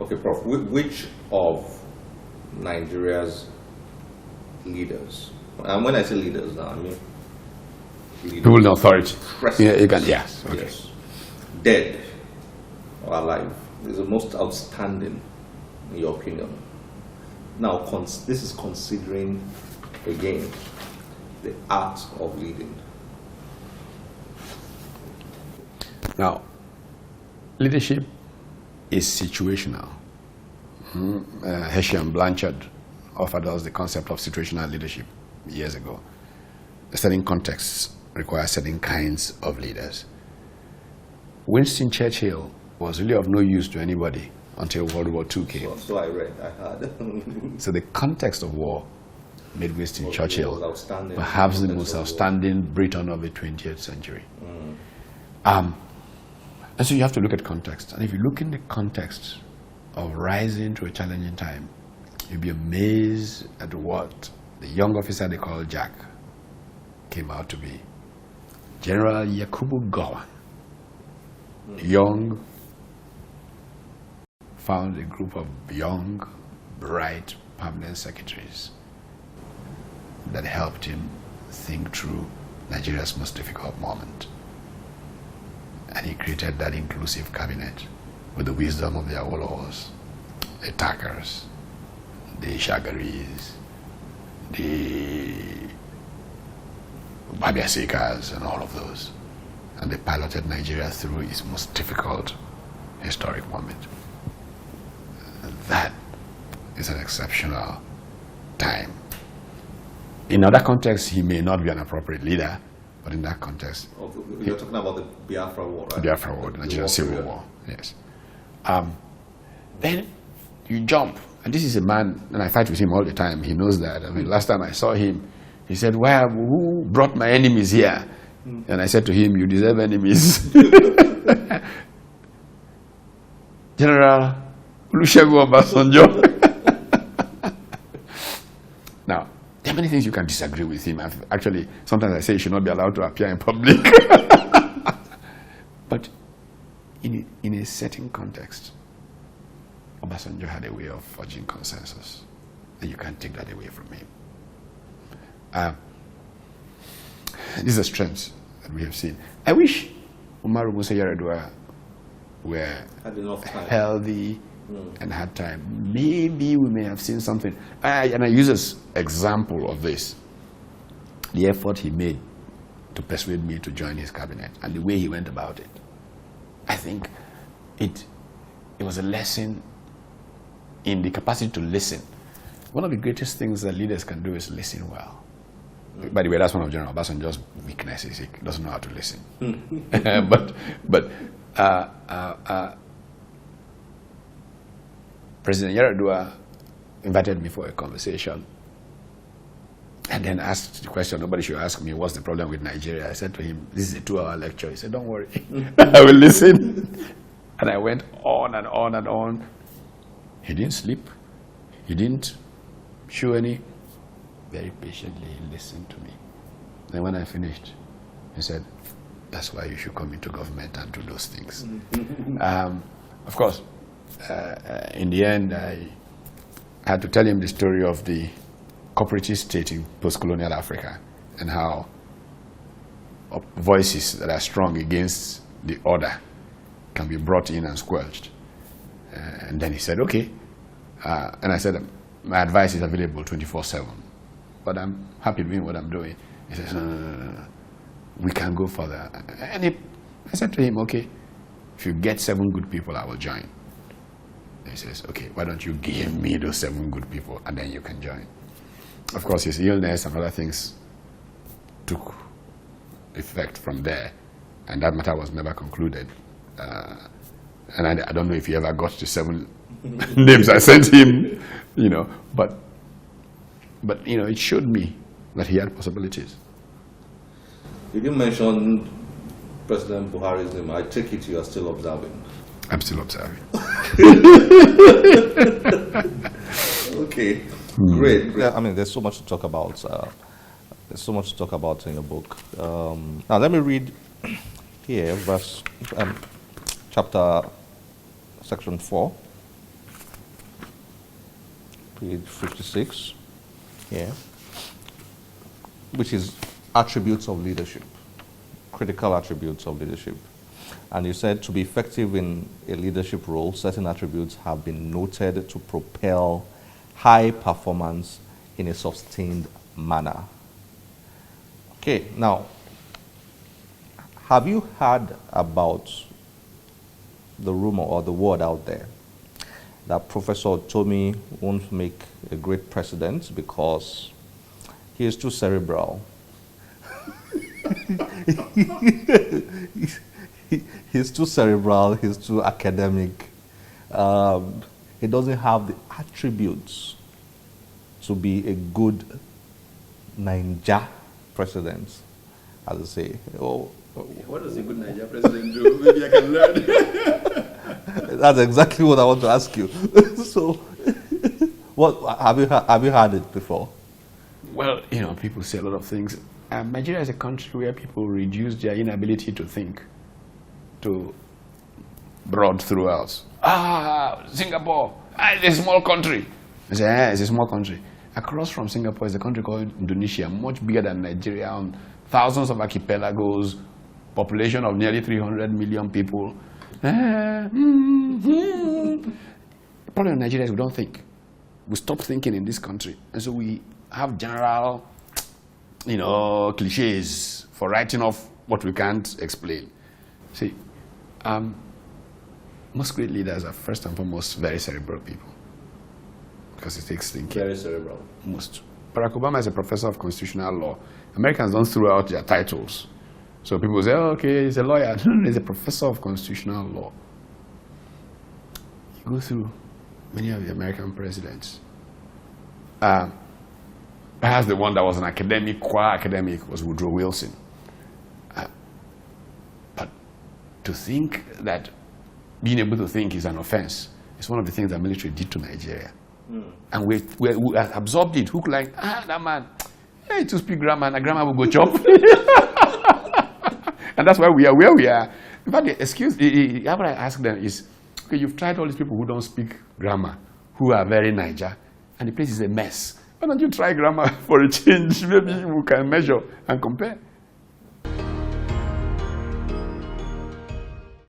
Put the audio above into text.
Okay, Prof. Which of Nigeria's leaders, and when I say leaders now, I mean people in authority. Yeah, you can, yes, okay. yes, dead or alive, is the most outstanding, in your opinion? Now, this is considering, again, the art of leading. Now, leadership is situational. Hessian Blanchard offered us the concept of situational leadership years ago. Certain contexts require certain kinds of leaders. Winston Churchill was really of no use to anybody until World War II came. So I read, I heard. So the context of war made Winston Churchill outstanding, perhaps the most outstanding Briton of the 20th century. And so you have to look at context. And if you look in the context of rising to a challenging time, you'll be amazed at what the young officer they call Jack came out to be. General Yakubu Gowon, young, found a group of young, bright permanent secretaries that helped him think through Nigeria's most difficult moment. And he created that inclusive cabinet with the wisdom of the Awolowos, the Takers, the Shagaris, the Babiasekas, and all of those. And they piloted Nigeria through its most difficult historic moment. And that is an exceptional time. In other contexts, he may not be an appropriate leader, but in that context... You're talking about the Biafra War, right? Biafra War, the Nigerian Civil War, yes. Then you jump, and this is a man, and I fight with him all the time, he knows that. I mean, last time I saw him, he said, "Well, who brought my enemies here?" And I said to him, "You deserve enemies." General Olusegun Obasanjo. Now, there are many things you can disagree with him. Actually, sometimes I say he should not be allowed to appear in public. But in a certain context, Obasanjo had a way of forging consensus, and you can't take that away from him. These are strengths that we have seen. I wish Umaru Musa Yar'Adua were healthy and had time. Maybe we may have seen something. And I use as example of this the effort he made to persuade me to join his cabinet and the way he went about it. I think it was a lesson in the capacity to listen. One of the greatest things that leaders can do is listen well. By the way, that's one of General Obasanjo's weaknesses. He doesn't know how to listen. but President Yar'Adua invited me for a conversation and then asked the question nobody should ask me, what's the problem with Nigeria? I said to him, this is a 2-hour lecture. He said, don't worry, I will listen. And I went on and on and on. He didn't sleep. He didn't show any. Very patiently, he listened to me. Then when I finished, he said, that's why you should come into government and do those things. Of course, in the end, I had to tell him the story of the cooperative state in post-colonial Africa and how voices that are strong against the order can be brought in and squelched. And then he said, okay. And I said, my advice is available 24/7. But I'm happy doing what I'm doing. He says, no. We can go further. And I said to him, okay, if you get 7 good people, I will join. And he says, okay, why don't you give me those 7 good people, and then you can join. Of course, his illness and other things took effect from there, and that matter was never concluded. And I don't know if he ever got the 7 names I sent him, but it showed me that he had possibilities. Did you mention President Buhari's name? I take it you are still observing. I'm still observing. Okay, great. I mean, there's so much to talk about. There's so much to talk about in your book. Now, let me read here, chapter, section 4. page 56, yeah, which is attributes of leadership, critical attributes of leadership. And you said to be effective in a leadership role, certain attributes have been noted to propel high performance in a sustained manner. Okay, now, have you heard about the rumor or the word out there that Professor Utomi won't make a great president because he is too cerebral? He's too cerebral, he's too academic. He doesn't have the attributes to be a good Ninja president, as I say. What does a good Nigeria president do? Maybe I can learn. That's exactly what I want to ask you. So, what have you heard it before? Well, you know, people say a lot of things. Nigeria is a country where people reduce their inability to think to broad throughout. Singapore, it's a small country. I say, it's a small country. Across from Singapore is a country called Indonesia, much bigger than Nigeria, on thousands of archipelagos, population of nearly 300 million people. The problem in Nigeria is we don't think. We stop thinking in this country. And so we have general, you know, cliches for writing off what we can't explain. See, most great leaders are first and foremost very cerebral people. Because it takes thinking. Very cerebral. Most. Barack Obama is a professor of constitutional law. Americans don't throw out their titles. So people say, oh, okay, he's a lawyer. No, he's a professor of constitutional law. You go through many of the American presidents. Perhaps the one that was an academic, qua academic, was Woodrow Wilson. But to think that being able to think is an offense is one of the things the military did to Nigeria. And we absorbed it, hook like, that man, hey, to speak grammar, and grammar will go chop. And that's why we are where we are. In fact, the excuse, what I ask them is, okay, you've tried all these people who don't speak grammar, who are very Niger, and the place is a mess. Why don't you try grammar for a change? Maybe we can measure and compare.